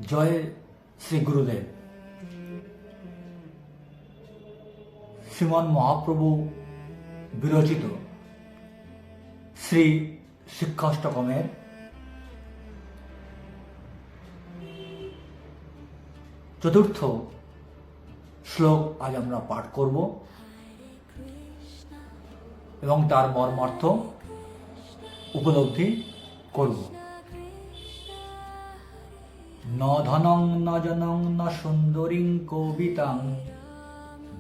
জয় শ্রী গুরুদেব। শ্রীমন মহাপ্রভু বিরচিত শ্রী শিক্ষাষ্টকমের চতুর্থ শ্লোক আজ আমরা পাঠ করব এবং তার মর্মার্থ উপলব্ধি করব। ন ধনং ন জনং ন সুন্দরীং কবিতাং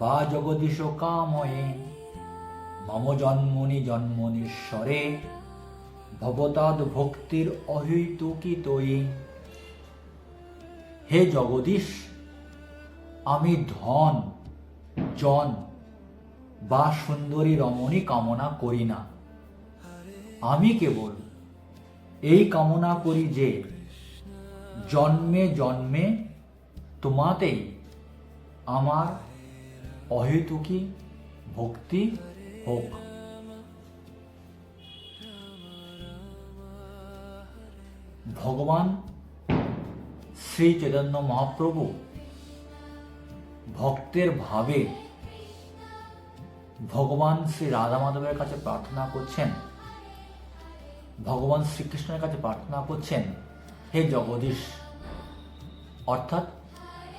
বা জগদীশ কাময়ে মম জন্মনি জন্মনীশ্বরে ভবতাদ ভক্তির অহৈতুকিতয়ে। হে জগদীশ, আমি ধন, জন বা সুন্দরী রমণী কামনা করি না। আমি কেবল এই কামনা করি যে জন্মে জন্মে তোমাতেই আমার অহেতুকী ভক্তি হোক। ভগবান শ্রী চৈতন্য মহাপ্রভু ভক্তের ভাবে ভগবান শ্রী রাধা মাধবের কাছে প্রার্থনা করছেন, ভগবান শ্রীকৃষ্ণের কাছে প্রার্থনা করছেন, হে জগদীশ, অর্থাৎ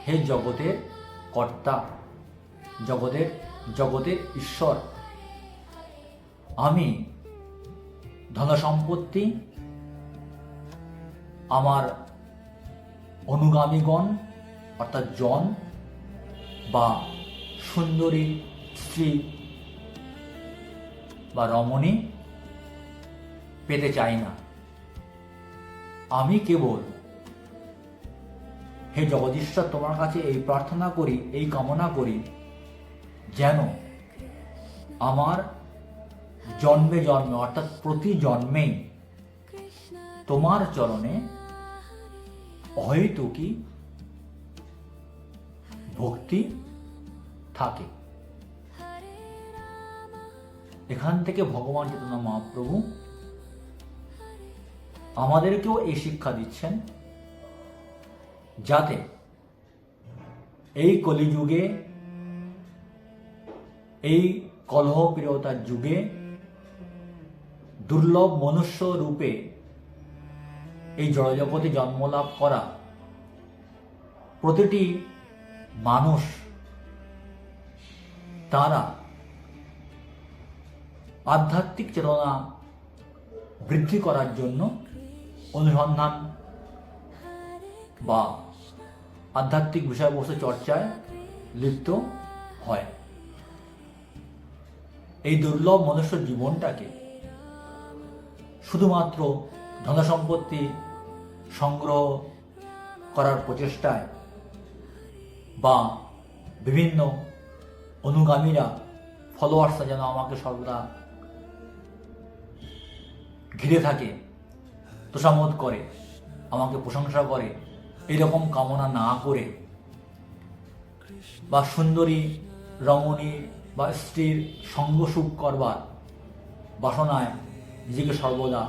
হে জগতের কর্তা, জগতের ঈশ্বর। আমি ধনসম্পত্তি, আমার অনুগামীগণ অর্থাৎ জন বা সুন্দরী স্ত্রী বা রমণী পেতে চাই না। আমি কেবল হে জগদীশ্বর তোমার কাছে এই প্রার্থনা করি, এই কামনা করি যেন আমার জন্মে জন্মে অর্থাৎ প্রতি জন্মেই তোমার চরণে অহেতুকী ভক্তি থাকে। এখান থেকে ভগবান চৈতন্য মহাপ্রভু আমাদেরকেও এই শিক্ষা দিচ্ছেন, যাতে এই কলিযুগে, এই কলহপ্রিয়তার যুগে দুর্লভ মনুষ্য রূপে এই জড়জগতে জন্মলাভ করা প্রতিটি মানুষ তারা আধ্যাত্মিক চেতনা বৃদ্ধি করার জন্য অনুসন্ধান বা আধ্যাত্মিক বিষয়বস্তু চর্চায় লিপ্ত হয়। এই দুর্লভ মনুষ্য জীবনটাকে শুধুমাত্র ধনসম্পত্তি সংগ্রহ করার প্রচেষ্টায় বা বিভিন্ন অনুগামীরা, ফলোয়ার্সরা যেন আমাকে সর্বদা ঘিরে থাকে, তোষামোদ করে, আমাকে প্রশংসা করে, এরকম কামনা না করে বা সুন্দরী রমণী বা স্ত্রীর সঙ্গসুখ করবার বাসনায় নিজেকে সর্বদা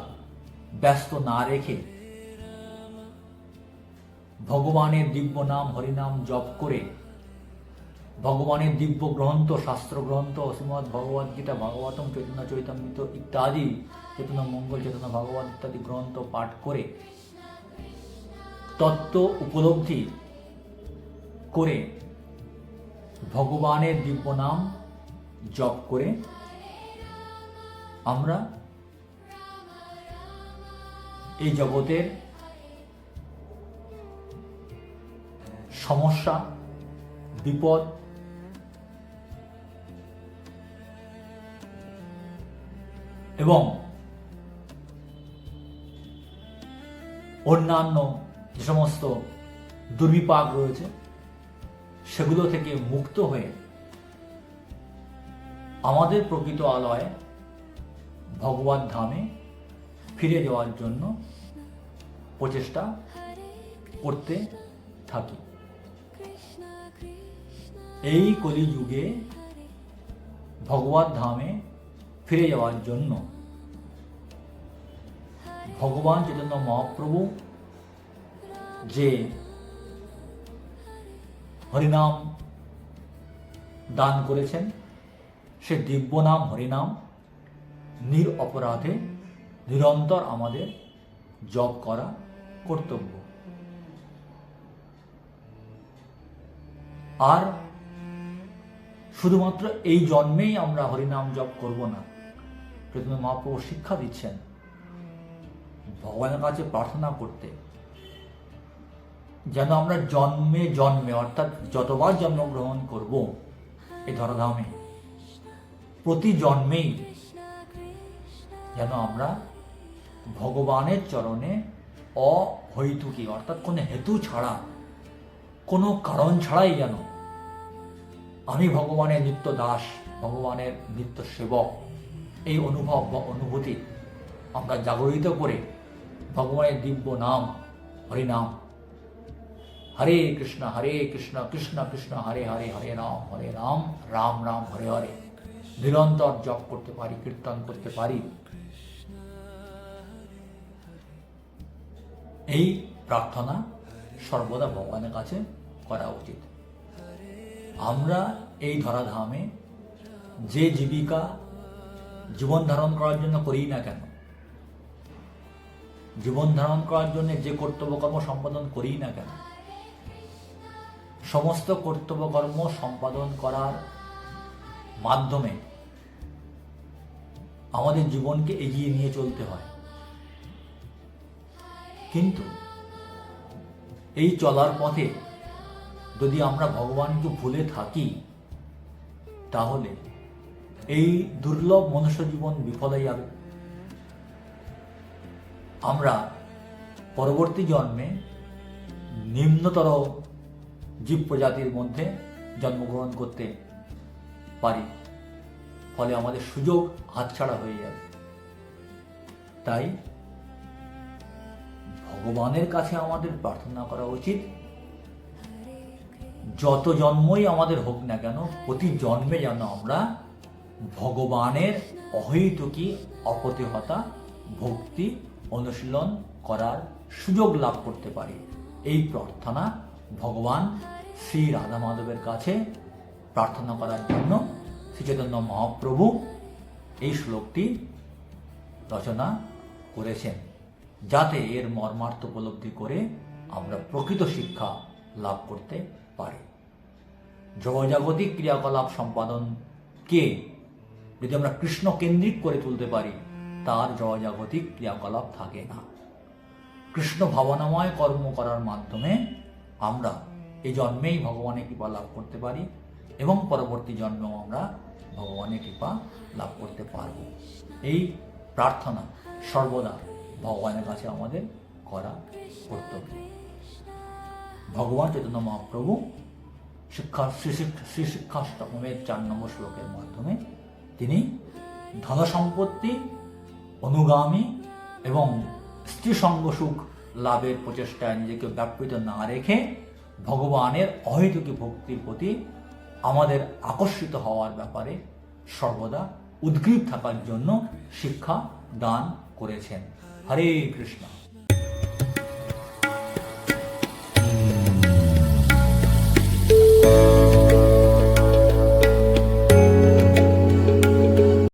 ব্যস্ত না রেখে ভগবানের দিব্য নাম হরিনাম জপ করে ভগবানের দিব্য গ্রন্থ, শাস্ত্র গ্রন্থ, শ্রীমদ্ ভগবদ গীতা, ভাগবতম, চৈতন্য চৈতামৃত ইত্যাদি, চৈতন্য মঙ্গল, চৈতন্য ভাগবত ইত্যাদি গ্রন্থ পাঠ করে তত্ত্ব উপলব্ধি করে ভগবানের দিব্য নাম জপ করে আমরা এই জগতের সমস্যা, বিপদ এবং অন্যান্য যে সমস্ত দুর্বিপাক রয়েছে সেগুলো থেকে মুক্ত হয়ে আমাদের প্রকৃত আলয়ে ভগবত ধামে ফিরে যাওয়ার জন্য প্রচেষ্টা করতে থাকি। এই কলিযুগে ভগবত ধামে ফিরে যাওয়ার জন্য ভগবান চৈতন্য মহাপ্রভু যে হরিনাম দান করেছেন, সে দিব্য নাম হরিনাম নির অপরাধে নিরন্তর আমাদের জপ করা কর্তব্য। আর শুধুমাত্র এই জন্মেই আমরা হরিনাম জপ করব না, চৈতন্য মহাপ্রভু শিক্ষা দিচ্ছেন ভগবানের কাছে প্রার্থনা করতে, যেন আমরা জন্মে জন্মে অর্থাৎ যতবার জন্মগ্রহণ করব এই ধরাধামে, প্রতি জন্মেই যেন আমরা ভগবানের চরণে অহৈতুকী অর্থাৎ কোনো হেতু ছাড়া, কোনো কারণ ছাড়াই যেন আমি ভগবানের নিত্য দাস, ভগবানের নিত্য সেবক, এই অনুভব বা অনুভূতি আমরা জাগরিত করে ভগবানের দিব্য নাম হরিনাম, হরে কৃষ্ণ কৃষ্ণ কৃষ্ণ হরে হরে, হরে রাম রাম রাম হরে হরে নিরন্তর জপ করতে পারি, কীর্তন করতে পারি। এই প্রার্থনা সর্বদা ভগবানের কাছে করা উচিত। আমরা এই ধরাধামে যে জীবিকা জীবন ধারণ করার জন্য করি না কেন, জীবন ধারণ করার জন্য যে কর্তব্যকর্ম সম্পাদন করি না কেন, সমস্ত কর্তব্যকর্ম সম্পাদন করার মাধ্যমে আমাদের জীবনকে এগিয়ে নিয়ে চলতে হয়। কিন্তু এই চলার পথে যদি আমরা ভগবানকে ভুলে থাকি, তাহলে এই দুর্লভ মনুষ্য জীবন বিফল হয়ে যাবে। আমরা পরবর্তী জন্মে নিম্নতর জীব প্রজাতির মধ্যে জন্মগ্রহণ করতে পারি, ফলে আমাদের সুযোগ হাতছাড়া হয়ে যাবে। তাই ভগবানের কাছে আমাদের প্রার্থনা করা উচিত, যত জন্মই আমাদের হোক না কেন, প্রতি জন্মে যেন আমরা ভগবানের অহৈতুকী অপ্রতিহতা ভক্তি অনুশীলন করার সুযোগ লাভ করতে পারি। এই প্রার্থনা ভগবান শ্রী রাধা মাধবের কাছে প্রার্থনা করার জন্য শ্রী চৈতন্য মহাপ্রভু এই শ্লোকটি রচনা করেছেন, যাতে এর মর্মার্থ উপলব্ধি করে আমরা প্রকৃত শিক্ষা লাভ করতে পারি। জগজাগতিক ক্রিয়াকলাপ সম্পাদনকে যদি আমরা কৃষ্ণ কেন্দ্রিক করে তুলতে পারি, তার জগজাগতিক ক্রিয়াকলাপ থাকে না। কৃষ্ণ ভাবনাময় কর্ম করার মাধ্যমে আমরা এই জন্মেই ভগবানের কৃপা লাভ করতে পারি এবং পরবর্তী জন্মেও আমরা ভগবানের কৃপা লাভ করতে পারব। এই প্রার্থনা সর্বদা ভগবানের কাছে আমাদের করা কর্তব্য। ভগবান চৈতন্য মহাপ্রভু শ্রী শিক্ষাষ্টমের 4 নম্বর শ্লোকের মাধ্যমে তিনি ধনসম্পত্তি, অনুগামী এবং স্ত্রী সঙ্গ সুখ লাভের প্রচেষ্টায় নিজেকে ব্যাপৃত না রেখে ভগবানের অহেতুকী ভক্তির প্রতি আমাদের আকর্ষিত হওয়ার ব্যাপারে সর্বদা উদ্গ্রীব থাকার জন্য শিক্ষা দান করেছেন। হরে কৃষ্ণ।